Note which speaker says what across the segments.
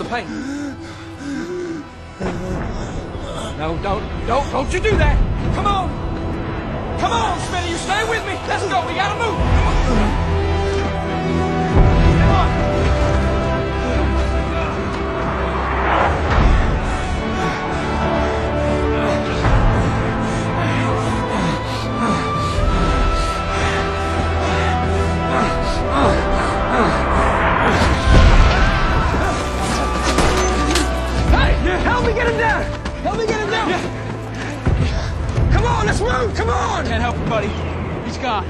Speaker 1: pain. No, don't you do that. Come on. Come on, Smitty, you stay with me. Let's go, we gotta move. Come on. Help me get him down! Help me get him down! Yeah. Come on, let's move! Come on! Can't help him, buddy. He's gone.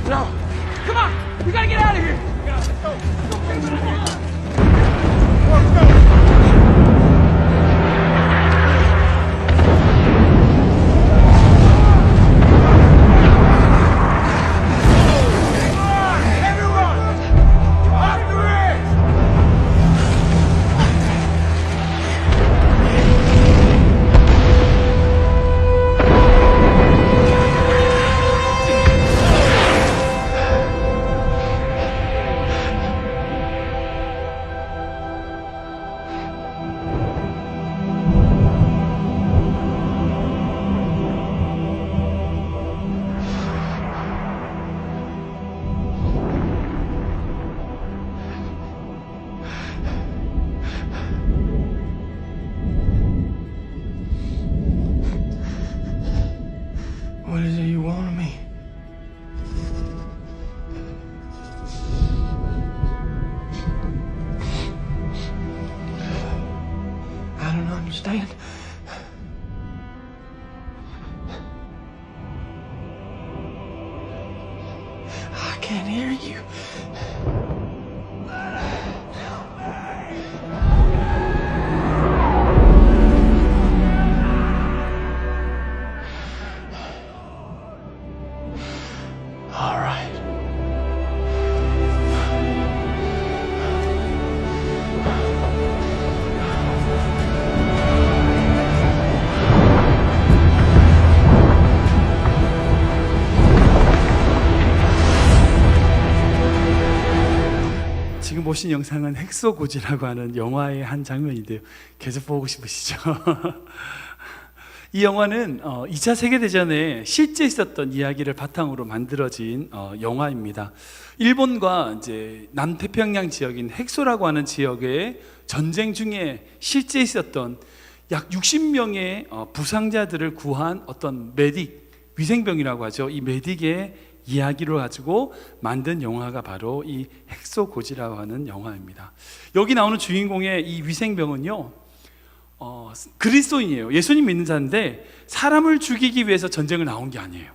Speaker 1: No. Come on! We gotta get out of here! Let's go! Let's go! What is it you want of me? I don't understand. I can't hear you. All right.
Speaker 2: 지금 보신 영상은 헥소고지라고 하는 영화의 한 장면인데요. 계속 보고 싶으시죠? 이 영화는 2차 세계대전에 실제 있었던 이야기를 바탕으로 만들어진 영화입니다. 일본과 이제 남태평양 지역인 헥소라고 하는 지역의 전쟁 중에 실제 있었던 약 60명의 부상자들을 구한 어떤 메딕, 위생병이라고 하죠. 이 메딕의 이야기를 가지고 만든 영화가 바로 이 헥소고지라고 하는 영화입니다. 여기 나오는 주인공의 이 위생병은요, 그리스도인이에요. 예수님 믿는 자인데 사람을 죽이기 위해서 전쟁을 나온 게 아니에요.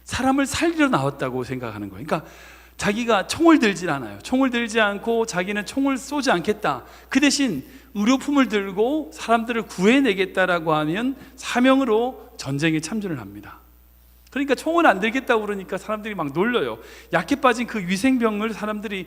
Speaker 2: 사람을 살리러 나왔다고 생각하는 거예요. 그러니까 자기가 총을 들지 않아요. 총을 들지 않고 자기는 총을 쏘지 않겠다. 그 대신 의료품을 들고 사람들을 구해내겠다라고 하는 사명으로 전쟁에 참전을 합니다. 그러니까 총을 안 들겠다고 그러니까 사람들이 막 놀려요. 약해 빠진 그 위생병을 사람들이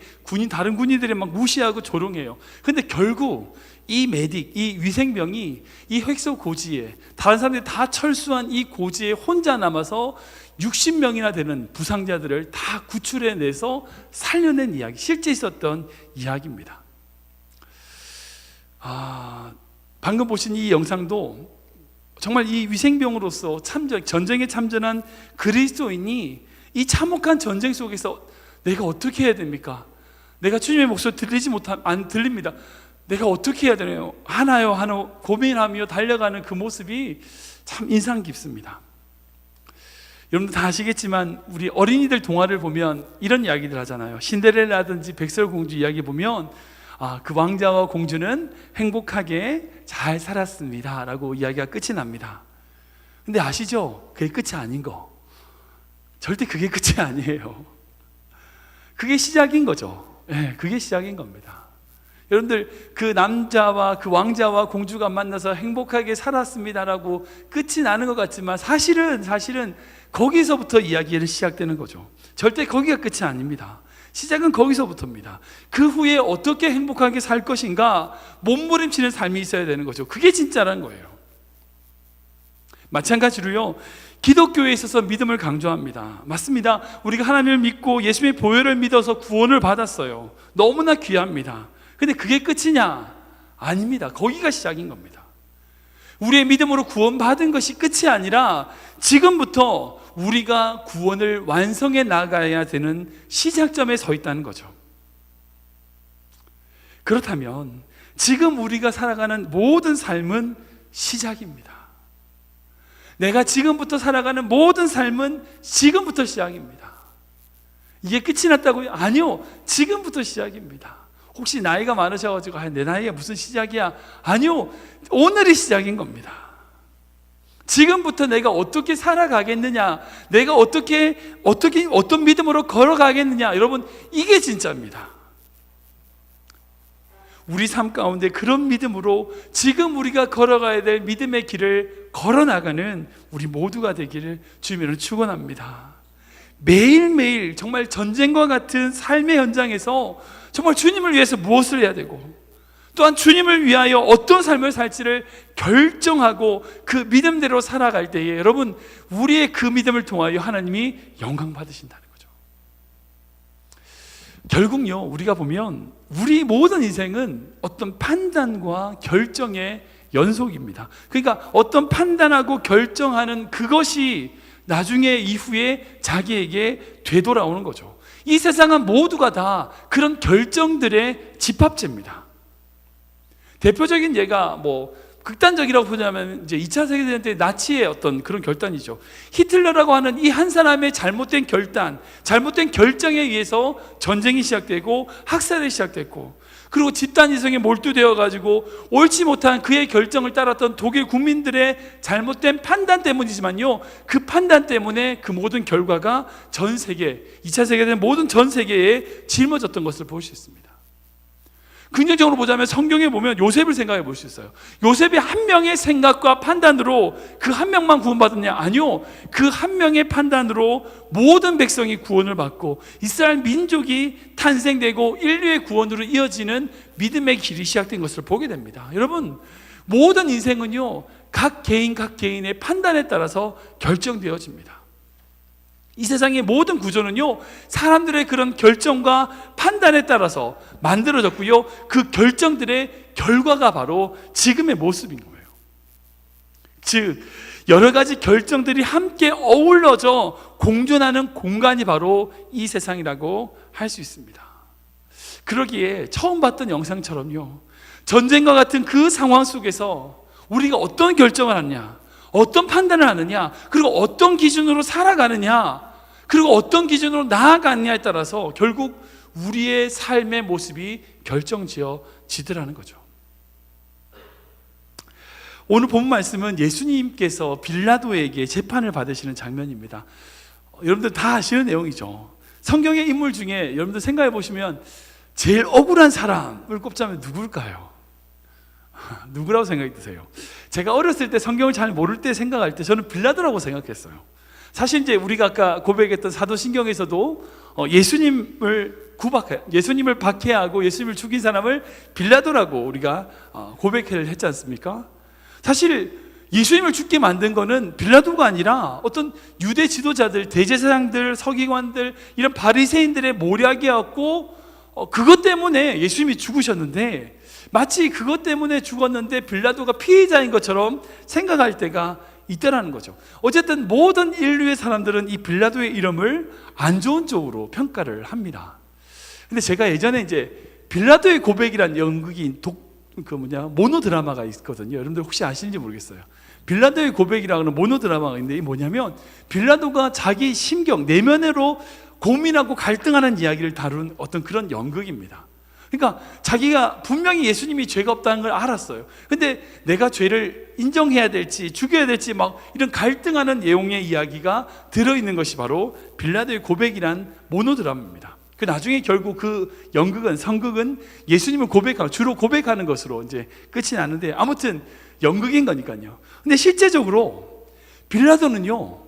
Speaker 2: 다른 군인들이 막 무시하고 조롱해요. 근데 결국 이 메딕, 이 위생병이 이 헥소고지에 다른 사람들이 다 철수한 이 고지에 혼자 남아서 60명이나 되는 부상자들을 다 구출해내서 살려낸 이야기, 실제 있었던 이야기입니다. 방금 보신 이 영상도 정말 이 위생병으로서 전쟁에 참전한 그리스도인이 이 참혹한 전쟁 속에서 내가 어떻게 해야 됩니까? 내가 주님의 목소리 안 들립니다. 내가 어떻게 해야 되나요? 하나요 고민하며 달려가는 그 모습이 참 인상 깊습니다. 여러분들 다 아시겠지만 우리 어린이들 동화를 보면 이런 이야기들 하잖아요. 신데렐라든지 백설공주 이야기 보면 그 왕자와 공주는 행복하게 잘 살았습니다 라고 이야기가 끝이 납니다. 근데 아시죠? 그게 끝이 아닌 거. 절대 그게 끝이 아니에요. 그게 시작인 거죠. 네, 그게 시작인 겁니다. 여러분들 그 남자와 그 왕자와 공주가 만나서 행복하게 살았습니다라고 끝이 나는 것 같지만 사실은 거기서부터 이야기를 시작되는 거죠. 절대 거기가 끝이 아닙니다. 시작은 거기서부터입니다. 그 후에 어떻게 행복하게 살 것인가 몸부림치는 삶이 있어야 되는 거죠. 그게 진짜라는 거예요. 마찬가지로요, 기독교에 있어서 믿음을 강조합니다. 맞습니다. 우리가 하나님을 믿고 예수님의 보혈을 믿어서 구원을 받았어요. 너무나 귀합니다. 근데 그게 끝이냐? 아닙니다. 거기가 시작인 겁니다. 우리의 믿음으로 구원받은 것이 끝이 아니라 지금부터 우리가 구원을 완성해 나가야 되는 시작점에 서 있다는 거죠. 그렇다면 지금 우리가 살아가는 모든 삶은 시작입니다. 내가 지금부터 살아가는 모든 삶은 지금부터 시작입니다. 이게 끝이 났다고요? 아니요, 지금부터 시작입니다. 혹시 나이가 많으셔가지고 내 나이가 무슨 시작이야? 아니요, 오늘이 시작인 겁니다. 지금부터 내가 어떻게 살아가겠느냐, 내가 어떤 믿음으로 걸어가겠느냐, 여러분, 이게 진짜입니다. 우리 삶 가운데 그런 믿음으로 지금 우리가 걸어가야 될 믿음의 길을 걸어나가는 우리 모두가 되기를 주님으로 축원합니다. 매일매일 정말 전쟁과 같은 삶의 현장에서 정말 주님을 위해서 무엇을 해야 되고, 또한 주님을 위하여 어떤 삶을 살지를 결정하고 그 믿음대로 살아갈 때에 여러분, 우리의 그 믿음을 통하여 하나님이 영광 받으신다는 거죠. 결국요, 우리가 보면 우리 모든 인생은 어떤 판단과 결정의 연속입니다. 그러니까 어떤 판단하고 결정하는 그것이 나중에 이후에 자기에게 되돌아오는 거죠. 이 세상은 모두가 다 그런 결정들의 집합체입니다. 대표적인 예가 극단적이라고 보자면 이제 2차 세계대전 때 나치의 어떤 그런 결단이죠. 히틀러라고 하는 이 한 사람의 잘못된 결단, 잘못된 결정에 의해서 전쟁이 시작되고 학살이 시작됐고, 그리고 집단 이성에 몰두되어 가지고 옳지 못한 그의 결정을 따랐던 독일 국민들의 잘못된 판단 때문이지만요, 그 판단 때문에 그 모든 결과가 전 세계, 2차 세계대전 모든 전 세계에 짊어졌던 것을 볼 수 있습니다. 긍정적으로 보자면 성경에 보면 요셉을 생각해 볼 수 있어요. 요셉이 한 명의 생각과 판단으로 그 한 명만 구원받았냐? 아니요, 그 한 명의 판단으로 모든 백성이 구원을 받고 이스라엘 민족이 탄생되고 인류의 구원으로 이어지는 믿음의 길이 시작된 것을 보게 됩니다. 여러분, 모든 인생은요, 각 개인의 판단에 따라서 결정되어집니다. 이 세상의 모든 구조는요, 사람들의 그런 결정과 판단에 따라서 만들어졌고요, 그 결정들의 결과가 바로 지금의 모습인 거예요. 즉, 여러 가지 결정들이 함께 어우러져 공존하는 공간이 바로 이 세상이라고 할 수 있습니다. 그러기에 처음 봤던 영상처럼요, 전쟁과 같은 그 상황 속에서 우리가 어떤 결정을 하느냐, 어떤 판단을 하느냐, 그리고 어떤 기준으로 살아가느냐, 그리고 어떤 기준으로 나아가느냐에 따라서 결국 우리의 삶의 모습이 결정지어지더라는 거죠. 오늘 본 말씀은 예수님께서 빌라도에게 재판을 받으시는 장면입니다. 여러분들 다 아시는 내용이죠. 성경의 인물 중에 여러분들 생각해 보시면 제일 억울한 사람을 꼽자면 누굴까요? 누구라고 생각이 드세요? 제가 어렸을 때 성경을 잘 모를 때 생각할 때 저는 빌라도라고 생각했어요. 사실 이제 우리가 아까 고백했던 사도신경에서도 예수님을 박해하고 예수님을 죽인 사람을 빌라도라고 우리가 고백을 했지 않습니까? 사실 예수님을 죽게 만든 거는 빌라도가 아니라 어떤 유대 지도자들, 대제사장들, 서기관들, 이런 바리새인들의 모략이었고, 그것 때문에 예수님이 죽으셨는데 마치 그것 때문에 죽었는데 빌라도가 피해자인 것처럼 생각할 때가 있다라는 거죠. 어쨌든 모든 인류의 사람들은 이 빌라도의 이름을 안 좋은 쪽으로 평가를 합니다. 근데 제가 예전에 이제 빌라도의 고백이라는 연극인 모노 드라마가 있거든요. 여러분들 혹시 아시는지 모르겠어요. 빌라도의 고백이라는 모노 드라마가 있는데, 이게 뭐냐면 빌라도가 자기 심경, 내면으로 고민하고 갈등하는 이야기를 다룬 어떤 그런 연극입니다. 그러니까 자기가 분명히 예수님이 죄가 없다는 걸 알았어요. 근데 내가 죄를 인정해야 될지 죽여야 될지 막 이런 갈등하는 내용의 이야기가 들어있는 것이 바로 빌라도의 고백이란 모노드라마입니다. 그 나중에 결국 그 성극은 예수님을 주로 고백하는 것으로 이제 끝이 나는데, 아무튼 연극인 거니까요. 근데 실제적으로 빌라도는요,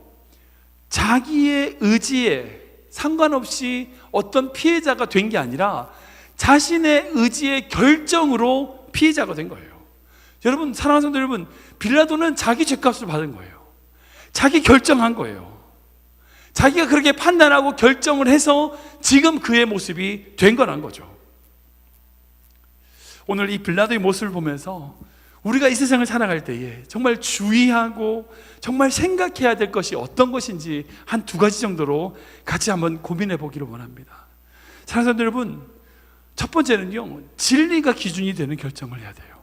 Speaker 2: 자기의 의지에 상관없이 어떤 피해자가 된 게 아니라 자신의 의지의 결정으로 피해자가 된 거예요. 여러분, 사랑하는 성도 여러분, 빌라도는 자기 죄값을 받은 거예요. 자기 결정한 거예요. 자기가 그렇게 판단하고 결정을 해서 지금 그의 모습이 된 거란 거죠. 오늘 이 빌라도의 모습을 보면서 우리가 이 세상을 살아갈 때에 정말 주의하고 정말 생각해야 될 것이 어떤 것인지 한 두 가지 정도로 같이 한번 고민해 보기를 원합니다. 사랑하는 여러분, 첫 번째는요, 진리가 기준이 되는 결정을 해야 돼요.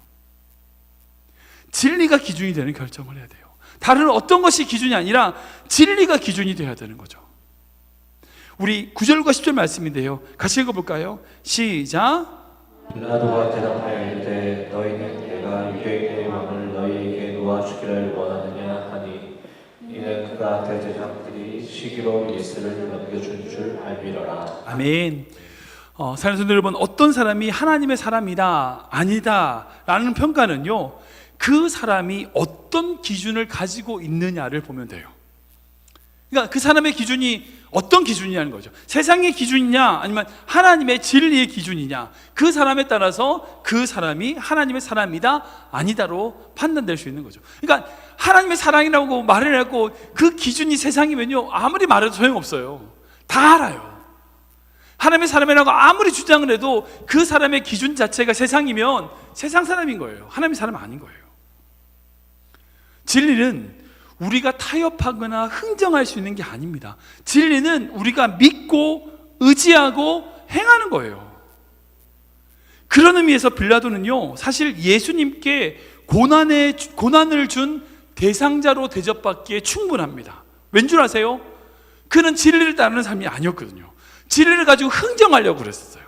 Speaker 2: 진리가 기준이 되는 결정을 해야 돼요. 다른 어떤 것이 기준이 아니라 진리가 기준이 되어야 되는 거죠. 우리 9절과 10절 말씀인데요, 같이 읽어볼까요? 시작.
Speaker 3: 빌라도가 대답하여 이르되 너희는 내가 유대인의 왕을 너희에게 놓아주기를 원하느냐 하니 이는 그가 대제사장들이 시기로 예수를 넘겨준 줄 알미러라.
Speaker 2: 아멘. 사랑하는 성도 여러분, 어떤 사람이 하나님의 사람이다 아니다 라는 평가는요, 그 사람이 어떤 기준을 가지고 있느냐를 보면 돼요. 그러니까 그 사람의 기준이 어떤 기준이냐는 거죠. 세상의 기준이냐 아니면 하나님의 진리의 기준이냐, 그 사람에 따라서 그 사람이 하나님의 사람이다 아니다로 판단될 수 있는 거죠. 그러니까 하나님의 사랑이라고 말을 하고 그 기준이 세상이면요, 아무리 말해도 소용없어요. 다 알아요. 하나님의 사람이라고 아무리 주장을 해도 그 사람의 기준 자체가 세상이면 세상 사람인 거예요. 하나님의 사람 아닌 거예요. 진리는 우리가 타협하거나 흥정할 수 있는 게 아닙니다. 진리는 우리가 믿고 의지하고 행하는 거예요. 그런 의미에서 빌라도는요, 사실 예수님께 고난을 준 대상자로 대접받기에 충분합니다. 왠 줄 아세요? 그는 진리를 따르는 삶이 아니었거든요. 진리를 가지고 흥정하려고 그랬어요.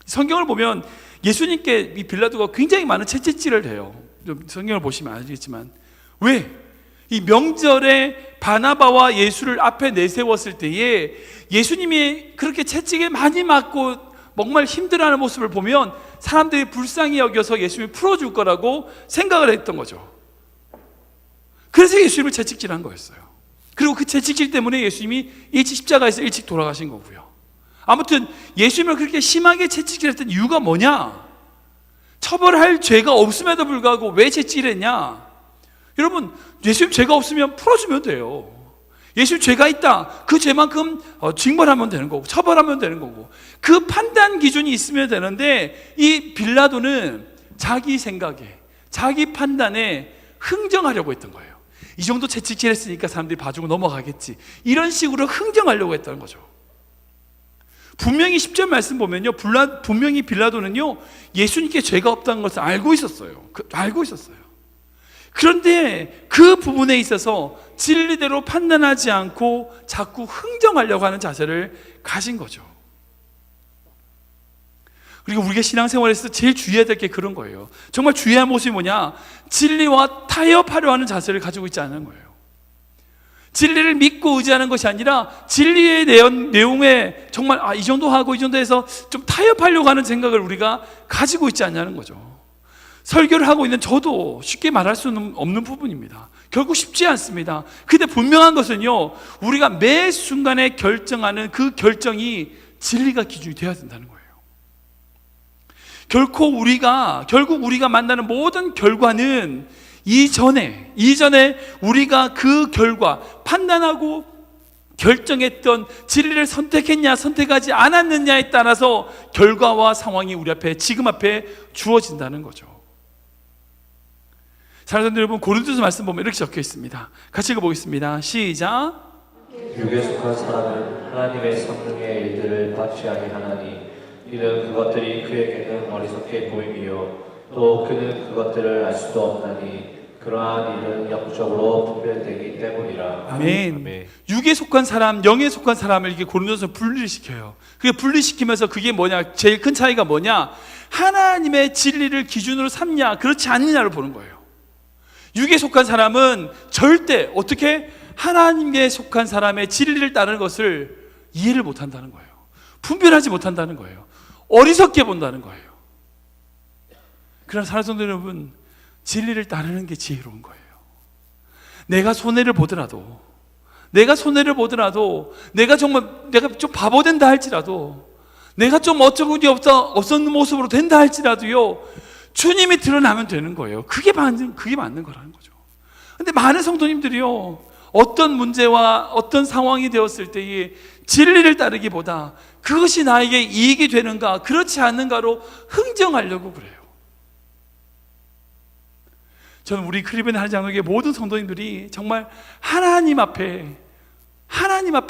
Speaker 2: 성경을 보면 예수님께 이 빌라도가 굉장히 많은 채찍질을 해요. 좀 성경을 보시면 알겠지만, 왜? 이 명절에 바나바와 예수를 앞에 내세웠을 때에 예수님이 그렇게 채찍에 많이 맞고 정말 힘들어하는 모습을 보면 사람들이 불쌍히 여겨서 예수님이 풀어줄 거라고 생각을 했던 거죠. 그래서 예수님을 채찍질한 거였어요. 그리고 그 채찍질 때문에 예수님이 일찍 십자가에서 일찍 돌아가신 거고요. 아무튼 예수님을 그렇게 심하게 채찍질했던 이유가 뭐냐? 처벌할 죄가 없음에도 불구하고 왜 채찍질했냐? 여러분, 예수님 죄가 없으면 풀어주면 돼요. 예수님 죄가 있다, 그 죄만큼 징벌하면 되는 거고 처벌하면 되는 거고, 그 판단 기준이 있으면 되는데 이 빌라도는 자기 생각에 자기 판단에 흥정하려고 했던 거예요. 이 정도 채찍질했으니까 사람들이 봐주고 넘어가겠지, 이런 식으로 흥정하려고 했다는 거죠. 분명히 10절 말씀 보면요, 분명히 빌라도는요, 예수님께 죄가 없다는 것을 알고 있었어요. 알고 있었어요. 그런데 그 부분에 있어서 진리대로 판단하지 않고 자꾸 흥정하려고 하는 자세를 가진 거죠. 그리고 우리가 신앙생활에서 제일 주의해야 될 게 그런 거예요. 정말 주의할 모습이 뭐냐? 진리와 타협하려 하는 자세를 가지고 있지 않은 거예요. 진리를 믿고 의지하는 것이 아니라 진리의 내용에 정말 이 정도 하고 이 정도 해서 좀 타협하려고 하는 생각을 우리가 가지고 있지 않냐는 거죠. 설교를 하고 있는 저도 쉽게 말할 수는 없는 부분입니다. 결국 쉽지 않습니다. 근데 분명한 것은요, 우리가 매 순간에 결정하는 그 결정이 진리가 기준이 되어야 된다는 거예요. 결국 우리가 만나는 모든 결과는 이전에 우리가 그 결과, 판단하고 결정했던 진리를 선택했냐 선택하지 않았느냐에 따라서 결과와 상황이 우리 앞에, 지금 앞에 주어진다는 거죠. 사랑하는 여러분, 고린도서 말씀 보면 이렇게 적혀 있습니다. 같이 읽어보겠습니다. 시작.
Speaker 3: 육에 속한 사람은 하나님의 성령의 일들을 받지 아니하나니 이는 그것들이 그에게는 어리석게 보임이요 또 그는 그것들을 알 수도 없나니 그러한 일은 영적으로 분별되기 때문이라.
Speaker 2: 아멘. 육에 속한 사람, 영에 속한 사람을 이게 고린도서 분리시켜요. 그게 분리시키면서 그게 뭐냐? 제일 큰 차이가 뭐냐? 하나님의 진리를 기준으로 삼냐, 그렇지 않느냐를 보는 거예요. 육에 속한 사람은 절대 어떻게 하나님께 속한 사람의 진리를 따르는 것을 이해를 못한다는 거예요. 분별하지 못한다는 거예요. 어리석게 본다는 거예요. 그러나 사랑하는 성도 여러분, 진리를 따르는 게 지혜로운 거예요. 내가 손해를 보더라도, 내가 정말 내가 좀 바보 된다 할지라도, 내가 좀 어쩌고니 없었는 모습으로 된다 할지라도요, 주님이 드러나면 되는 거예요. 그게 맞는 거라는 거죠. 근데 많은 성도님들이요, 어떤 문제와 어떤 상황이 되었을 때에 진리를 따르기보다 그것이 나에게 이익이 되는가 그렇지 않는가로 흥정하려고 그래요. 저는 우리 크리벤 한장로교회 모든 성도님들이 정말 하나님 앞에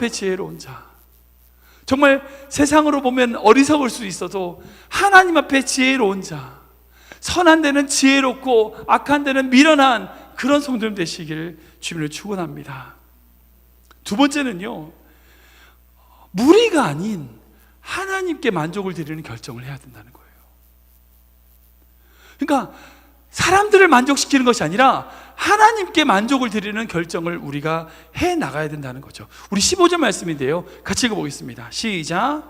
Speaker 2: 지혜로운 자, 정말 세상으로 보면 어리석을 수 있어도 하나님 앞에 지혜로운 자, 선한 데는 지혜롭고 악한 데는 미련한 그런 성도님 되시기를 주님을 축원합니다. 두 번째는요, 무리가 아닌 하나님께 만족을 드리는 결정을 해야 된다는 거예요. 그러니까 사람들을 만족시키는 것이 아니라 하나님께 만족을 드리는 결정을 우리가 해 나가야 된다는 거죠. 우리 15절 말씀인데요, 같이 읽어보겠습니다. 시작.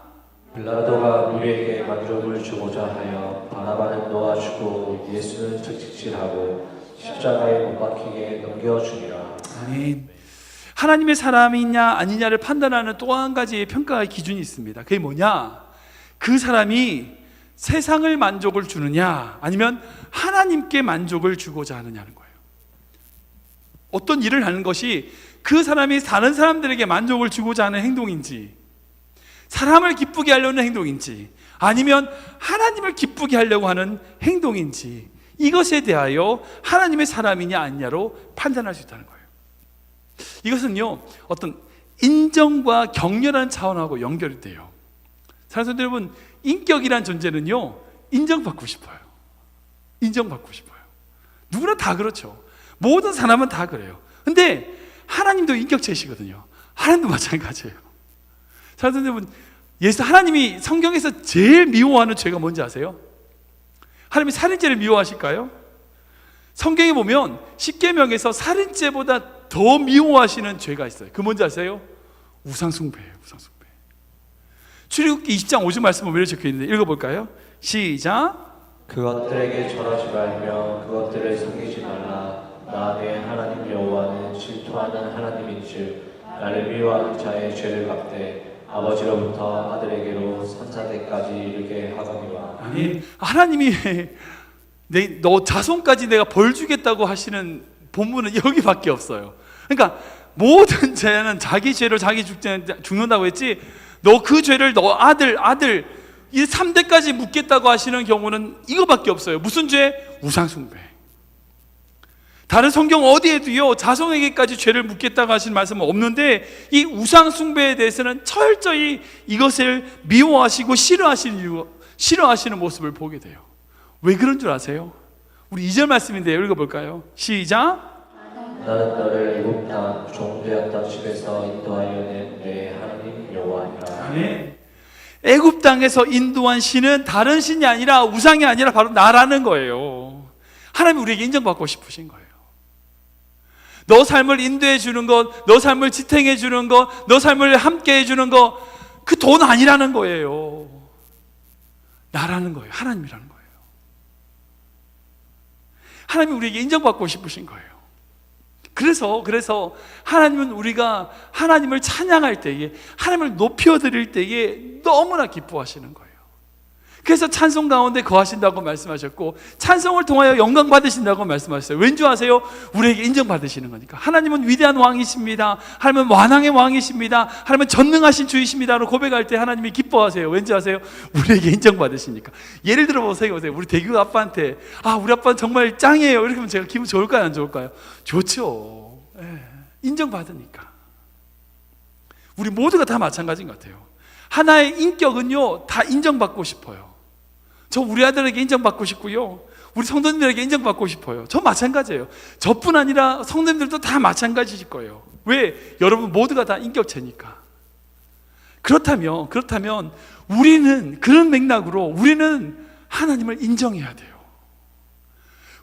Speaker 3: 빌라도가 무리에게 만족을 주고자 하여 바나바는 놓아주고 예수는 채찍질하고 십자가에 못 박히게 넘겨주니라.
Speaker 2: 아멘. 하나님의 사람이냐 아니냐를 판단하는 또 한 가지의 평가의 기준이 있습니다. 그게 뭐냐? 그 사람이 세상을 만족을 주느냐 아니면 하나님께 만족을 주고자 하느냐는 거예요. 어떤 일을 하는 것이 그 사람이 다른 사람들에게 만족을 주고자 하는 행동인지, 사람을 기쁘게 하려는 행동인지, 아니면 하나님을 기쁘게 하려고 하는 행동인지, 이것에 대하여 하나님의 사람이냐 아니냐로 판단할 수 있다는 거예요. 이것은요, 어떤 인정과 격려라는 차원하고 연결이 돼요. 사랑하는 여러분, 인격이란 존재는요, 인정받고 싶어요. 인정받고 싶어요. 누구나 다 그렇죠. 모든 사람은 다 그래요. 근데 하나님도 인격체시거든요. 하나님도 마찬가지예요. 사랑하는 여러분, 하나님이 성경에서 제일 미워하는 죄가 뭔지 아세요? 하나님이 살인죄를 미워하실까요? 성경에 보면 십계명에서 살인죄보다 더 미워하시는 죄가 있어요. 그 뭔지 아세요? 우상숭배예요. 우상숭배. 출애굽기 20장 5절 말씀 보면 이렇게 적혀 있는데 읽어볼까요? 시작.
Speaker 3: 그것들에게 절하지 말며 그것들을 섬기지 말라. 나 내 하나님 여호와는 질투하는 하나님인즉 나를 미워하는 자의 죄를 갚되 아버지로부터 아들에게로 선자대까지 이르게 하거니와.
Speaker 2: 아니, 하나님이 너 자손까지 내가 벌 주겠다고 하시는 본문은 여기밖에 없어요. 그러니까 모든 죄는 자기 죄로 자기 죽는다고 했지, 너 그 죄를 너 아들 이 3대까지 묻겠다고 하시는 경우는 이거밖에 없어요. 무슨 죄? 우상숭배. 다른 성경 어디에도요 자손에게까지 죄를 묻겠다고 하시는 말씀은 없는데, 이 우상숭배에 대해서는 철저히 이것을 미워하시고 싫어하시는 모습을 보게 돼요. 왜 그런 줄 아세요? 우리 2절 말씀인데요, 읽어볼까요? 시작.
Speaker 3: 나는 너를 애굽 땅 종되었던 집에서 인도하여 낸 내 하나님 여호와니라.
Speaker 2: 아멘. 애굽 땅에서 인도한 신은 다른 신이 아니라, 우상이 아니라 바로 나라는 거예요. 하나님이 우리에게 인정받고 싶으신 거예요. 너 삶을 인도해 주는 것, 너 삶을 지탱해 주는 것, 너 삶을 함께 해주는 것, 그 돈 아니라는 거예요. 나라는 거예요. 하나님이라는 거예요. 하나님이 우리에게 인정받고 싶으신 거예요. 그래서 하나님은 우리가 하나님을 찬양할 때에, 하나님을 높여드릴 때에 너무나 기뻐하시는 거예요. 그래서 찬송 가운데 거하신다고 말씀하셨고, 찬송을 통하여 영광 받으신다고 말씀하셨어요. 왠지 아세요? 우리에게 인정받으시는 거니까. 하나님은 위대한 왕이십니다. 하나님은 완왕의 왕이십니다. 하나님은 전능하신 주이십니다로 고백할 때 하나님이 기뻐하세요. 왠지 아세요? 우리에게 인정받으시니까. 예를 들어 보세요. 우리 대규 아빠한테, 우리 아빠는 정말 짱이에요, 이렇게 하면 제가 기분 좋을까요, 안 좋을까요? 좋죠. 인정받으니까. 우리 모두가 다 마찬가지인 것 같아요. 하나의 인격은요, 다 인정받고 싶어요. 저 우리 아들에게 인정받고 싶고요, 우리 성도님들에게 인정받고 싶어요. 저 마찬가지예요. 저뿐 아니라 성도님들도 다 마찬가지일 거예요. 왜? 여러분 모두가 다 인격체니까. 그렇다면 우리는 그런 맥락으로 우리는 하나님을 인정해야 돼요.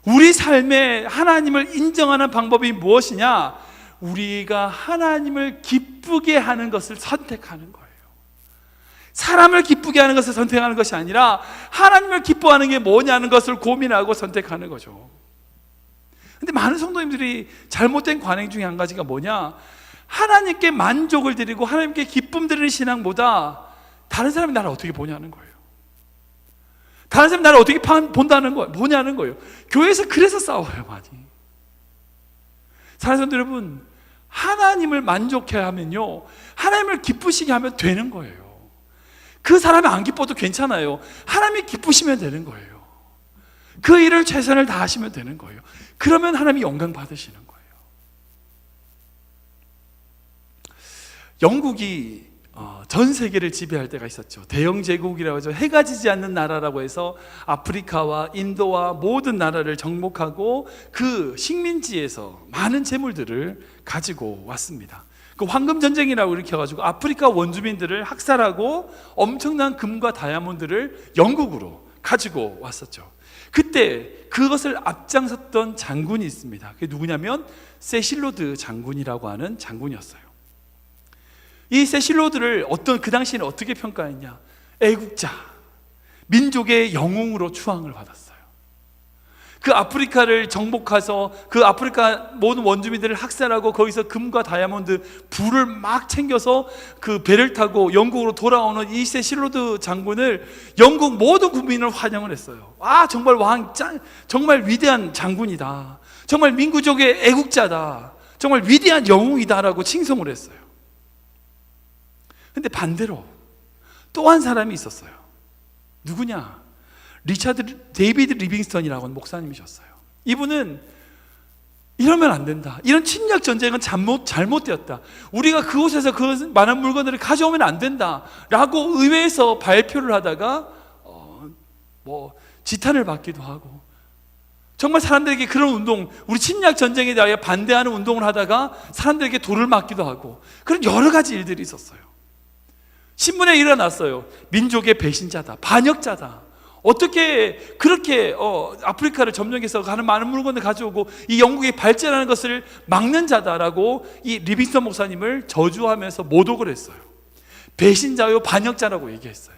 Speaker 2: 우리 삶에 하나님을 인정하는 방법이 무엇이냐? 우리가 하나님을 기쁘게 하는 것을 선택하는 거예요. 사람을 기쁘게 하는 것을 선택하는 것이 아니라 하나님을 기뻐하는 게 뭐냐는 것을 고민하고 선택하는 거죠. 근데 많은 성도님들이 잘못된 관행 중에 한 가지가 뭐냐? 하나님께 만족을 드리고 하나님께 기쁨 드리는 신앙보다 다른 사람이 나를 어떻게 보냐는 거예요. 다른 사람이 나를 어떻게 본다는 거예요. 뭐냐는 거예요. 교회에서 그래서 싸워요, 많이. 사랑하는 성도 여러분, 하나님을 만족해 하면요, 하나님을 기쁘시게 하면 되는 거예요. 그 사람이 안 기뻐도 괜찮아요. 하나님이 기쁘시면 되는 거예요. 그 일을 최선을 다하시면 되는 거예요. 그러면 하나님이 영광 받으시는 거예요. 영국이 전 세계를 지배할 때가 있었죠. 대영 제국이라고 하죠. 해가 지지 않는 나라라고 해서 아프리카와 인도와 모든 나라를 정복하고 그 식민지에서 많은 재물들을 가지고 왔습니다. 그 황금 전쟁이라고 일으켜가지고 아프리카 원주민들을 학살하고 엄청난 금과 다이아몬드를 영국으로 가지고 왔었죠. 그때 그것을 앞장섰던 장군이 있습니다. 그게 누구냐면 세실로드 장군이라고 하는 장군이었어요. 이 세실로드를 그 당시에는 어떻게 평가했냐? 애국자, 민족의 영웅으로 추앙을 받았어요. 그 아프리카를 정복해서 그 아프리카 모든 원주민들을 학살하고 거기서 금과 다이아몬드, 불을 막 챙겨서 그 배를 타고 영국으로 돌아오는 이 세실로드 장군을 영국 모든 국민을 환영을 했어요. 아, 정말 정말 위대한 장군이다. 정말 민구족의 애국자다. 정말 위대한 영웅이다라고 칭송을 했어요. 근데 반대로 또 한 사람이 있었어요. 누구냐? 데이비드 리빙스턴이라고 하는 목사님이셨어요. 이분은 이러면 안 된다. 이런 침략 전쟁은 잘못되었다. 우리가 그곳에서 그 많은 물건들을 가져오면 안 된다. 라고 의회에서 발표를 하다가 지탄을 받기도 하고, 정말 사람들에게 그런 운동, 우리 침략 전쟁에 대하여 반대하는 운동을 하다가 사람들에게 돌을 맞기도 하고, 그런 여러 가지 일들이 있었어요. 신문에 일어났어요. 민족의 배신자다, 반역자다. 어떻게 그렇게 아프리카를 점령해서 가는 많은 물건을 가져오고 이 영국이 발전하는 것을 막는 자다라고 이 리빙스턴 목사님을 저주하면서 모독을 했어요. 배신자요 반역자라고 얘기했어요.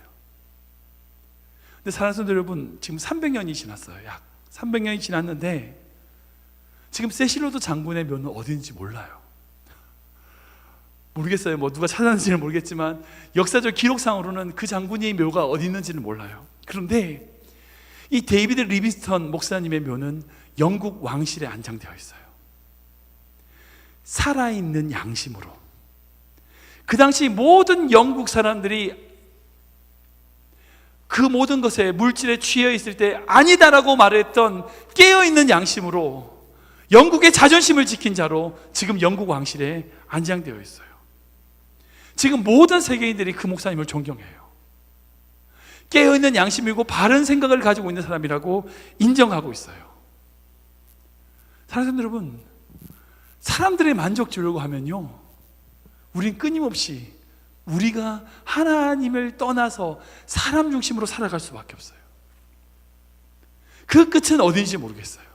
Speaker 2: 근데 사랑하는 성도 여러분, 지금 300년이 지났어요. 약 300년이 지났는데 지금 세실로드 장군의 묘는 어디인지 몰라요. 모르겠어요. 누가 찾았는지는 모르겠지만 역사적 기록상으로는 그 장군의 묘가 어디 있는지는 몰라요. 그런데 이 데이비드 리빙스턴 목사님의 묘는 영국 왕실에 안장되어 있어요. 살아있는 양심으로 그 당시 모든 영국 사람들이 그 모든 것에 물질에 취해 있을 때 아니다라고 말했던 깨어있는 양심으로 영국의 자존심을 지킨 자로 지금 영국 왕실에 안장되어 있어요. 지금 모든 세계인들이 그 목사님을 존경해요. 깨어있는 양심이고 바른 생각을 가지고 있는 사람이라고 인정하고 있어요. 사랑하는 여러분, 사람들의 만족 주려고 하면요, 우린 끊임없이 우리가 하나님을 떠나서 사람 중심으로 살아갈 수밖에 없어요. 그 끝은 어딘지 모르겠어요.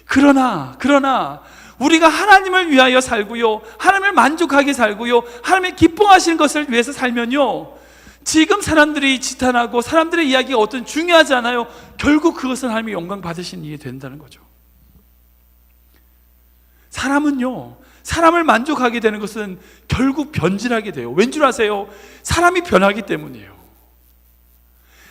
Speaker 2: 그러나 우리가 하나님을 위하여 살고요, 하나님을 만족하게 살고요, 하나님의 기뻐하시는 것을 위해서 살면요, 지금 사람들이 지탄하고 사람들의 이야기가 어떤 중요하지 않아요. 결국 그것은 하나님의 영광 받으신 일이 된다는 거죠. 사람은요, 사람을 만족하게 되는 것은 결국 변질하게 돼요. 왠 줄 아세요? 사람이 변하기 때문이에요.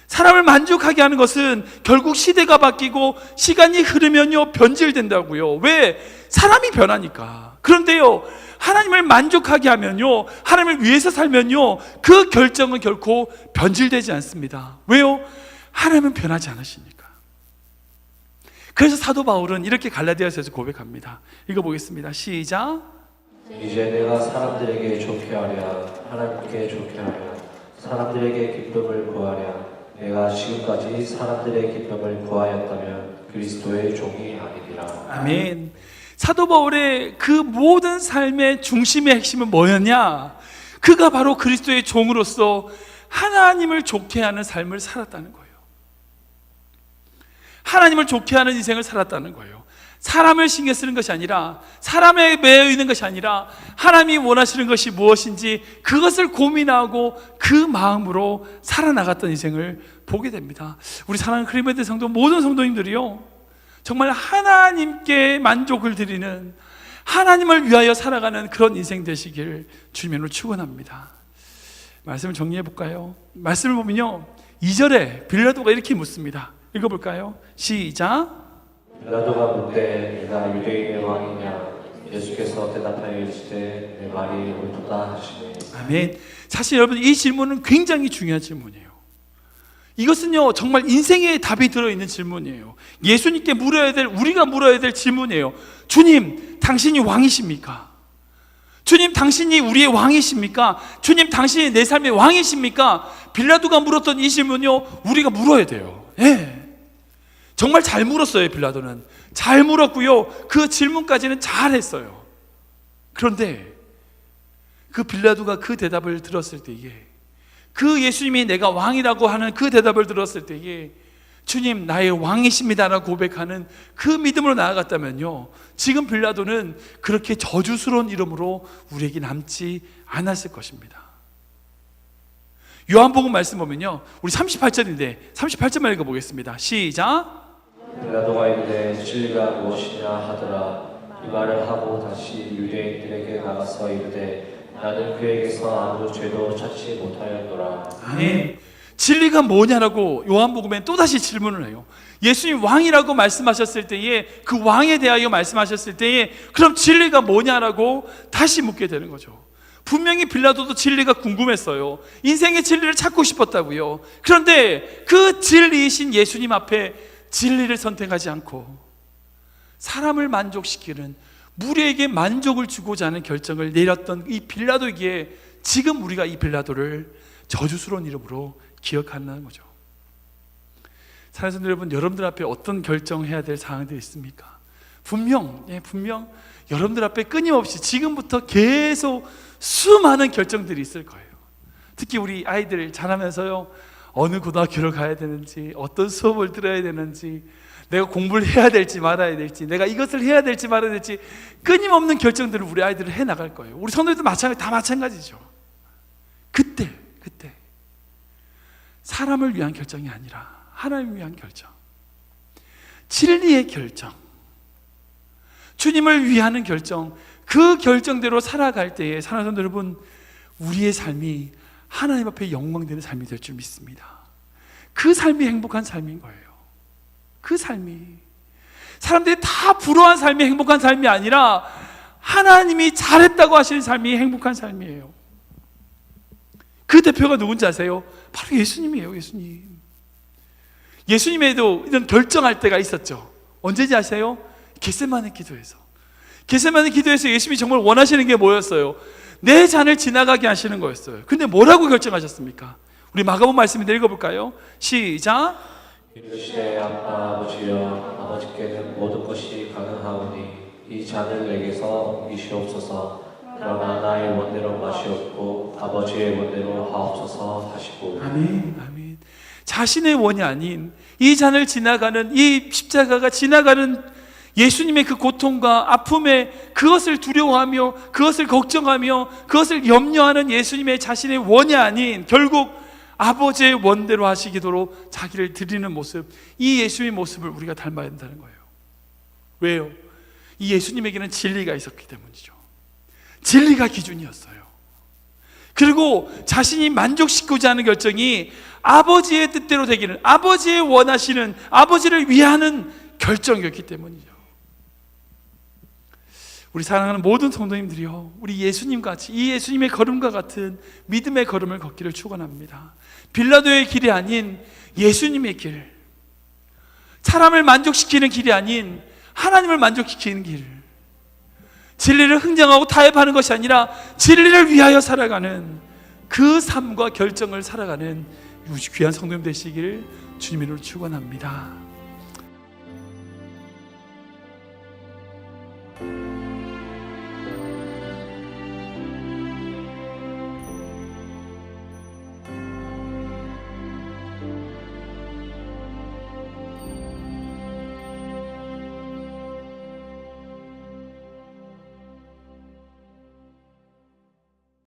Speaker 2: 사람을 만족하게 하는 것은 결국 시대가 바뀌고 시간이 흐르면요 변질된다고요. 왜? 사람이 변하니까. 그런데요, 하나님을 만족하게 하면요, 하나님을 위해서 살면요, 그 결정은 결코 변질되지 않습니다. 왜요? 하나님은 변하지 않으시니까. 그래서 사도 바울은 이렇게 갈라디아서에서 고백합니다. 읽어보겠습니다. 시작.
Speaker 3: 이제 내가 사람들에게 좋게 하랴, 하나님께 좋게 하랴, 사람들에게 기쁨을 구하랴. 내가 지금까지 사람들의 기쁨을 구하였다면 그리스도의 종이 아니리라.
Speaker 2: 아멘. 사도 바울의 그 모든 삶의 중심의 핵심은 뭐였냐? 그가 바로 그리스도의 종으로서 하나님을 좋게 하는 삶을 살았다는 거예요. 하나님을 좋게 하는 인생을 살았다는 거예요. 사람을 신경 쓰는 것이 아니라, 사람에 매여 있는 것이 아니라 하나님이 원하시는 것이 무엇인지 그것을 고민하고 그 마음으로 살아나갔던 인생을 보게 됩니다. 우리 사랑하는 크리메드 성도 모든 성도님들이요, 정말 하나님께 만족을 드리는, 하나님을 위하여 살아가는 그런 인생 되시길 주님으로 축원합니다. 말씀을 정리해 볼까요? 말씀을 보면요, 2절에 빌라도가 이렇게 묻습니다. 읽어볼까요? 시작.
Speaker 3: 빌라도가 묻되 내가 유대인의 왕이냐? 예수께서 대답하여 이르시되 내 말이 옳도다 하시니.
Speaker 2: 아멘. 사실 여러분, 이 질문은 굉장히 중요한 질문이에요. 이것은요 정말 인생의 답이 들어있는 질문이에요. 예수님께 물어야 될, 우리가 물어야 될 질문이에요. 주님, 당신이 왕이십니까? 주님, 당신이 우리의 왕이십니까? 주님, 당신이 내 삶의 왕이십니까? 빌라도가 물었던 이 질문요 우리가 물어야 돼요. 예. 정말 잘 물었어요. 빌라도는 잘 물었고요, 그 질문까지는 잘 했어요. 그런데 그 빌라도가 그 대답을 들었을 때에, 그 예수님이 내가 왕이라고 하는 그 대답을 들었을 때에 주님, 나의 왕이십니다라고 고백하는 그 믿음으로 나아갔다면요, 지금 빌라도는 그렇게 저주스러운 이름으로 우리에게 남지 않았을 것입니다. 요한복음 말씀 보면요, 우리 38절인데 38절만 읽어보겠습니다. 시작.
Speaker 3: 빌라도가 이르되 진리가 무엇이냐 하더라. 이 말을 하고 다시 유대인들에게 나가서 이르되 나는 그에게서 아무 죄도 찾지 못하였노라.
Speaker 2: 아멘. 진리가 뭐냐라고 요한복음에 또다시 질문을 해요. 예수님 왕이라고 말씀하셨을 때에, 그 왕에 대하여 말씀하셨을 때에 그럼 진리가 뭐냐라고 다시 묻게 되는 거죠. 분명히 빌라도도 진리가 궁금했어요. 인생의 진리를 찾고 싶었다고요. 그런데 그 진리이신 예수님 앞에 진리를 선택하지 않고 사람을 만족시키는, 무리에게 만족을 주고자 하는 결정을 내렸던 이 빌라도에게 지금 우리가 이 빌라도를 저주스러운 이름으로 기억한다는 거죠. 사랑하는 성도 여러분, 여러분들 앞에 어떤 결정해야 될 사항들이 있습니까? 분명 여러분들 앞에 끊임없이 지금부터 계속 수많은 결정들이 있을 거예요. 특히 우리 아이들 자라면서요, 어느 고등학교를 가야 되는지, 어떤 수업을 들어야 되는지, 내가 공부를 해야 될지 말아야 될지, 내가 이것을 해야 될지 말아야 될지 끊임없는 결정들을 우리 아이들은 해나갈 거예요. 우리 성도들도 다 마찬가지죠. 그때 사람을 위한 결정이 아니라 하나님을 위한 결정, 진리의 결정, 주님을 위하는 결정, 그 결정대로 살아갈 때에 사랑하는 성도 여러분, 우리의 삶이 하나님 앞에 영광되는 삶이 될 줄 믿습니다. 그 삶이 행복한 삶인 거예요. 그 삶이 사람들이 다 부러워한 삶이 행복한 삶이 아니라 하나님이 잘했다고 하시는 삶이 행복한 삶이에요. 그 대표가 누군지 아세요? 바로 예수님이에요. 예수님에도 이런 결정할 때가 있었죠. 언제지 아세요? 겟세마네 기도에서 예수님이 정말 원하시는 게 뭐였어요? 내 잔을 지나가게 하시는 거였어요. 근데 뭐라고 결정하셨습니까? 우리 마가복음 말씀을 읽어볼까요? 시작.
Speaker 3: 이르시되 아버지여, 아버지께는 모든 것이 가능하오니 이 잔을 내게서 옮기시옵소서. 그러나 나의 원대로 마시옵고 아버지의 원대로 하옵소서 하시고.
Speaker 2: 아멘. 자신의 원이 아닌 이 잔을 지나가는, 이 십자가가 지나가는 예수님의 그 고통과 아픔에 그것을 두려워하며 그것을 걱정하며 그것을 염려하는 예수님의 자신의 원이 아닌 결국 아버지의 원대로 하시기도로 자기를 드리는 모습, 이 예수의 모습을 우리가 닮아야 한다는 거예요. 왜요? 이 예수님에게는 진리가 있었기 때문이죠. 진리가 기준이었어요. 그리고 자신이 만족시키고자 하는 결정이 아버지의 뜻대로 되기는, 아버지의 원하시는, 아버지를 위하는 결정이었기 때문이죠. 우리 사랑하는 모든 성도님들이요, 우리 예수님같이, 이 예수님의 걸음과 같은 믿음의 걸음을 걷기를 축원합니다. 빌라도의 길이 아닌 예수님의 길, 사람을 만족시키는 길이 아닌 하나님을 만족시키는 길, 진리를 흥정하고 타협하는 것이 아니라 진리를 위하여 살아가는 그 삶과 결정을 살아가는 귀한 성도님 되시기를 주님의 이름으로 축원합니다.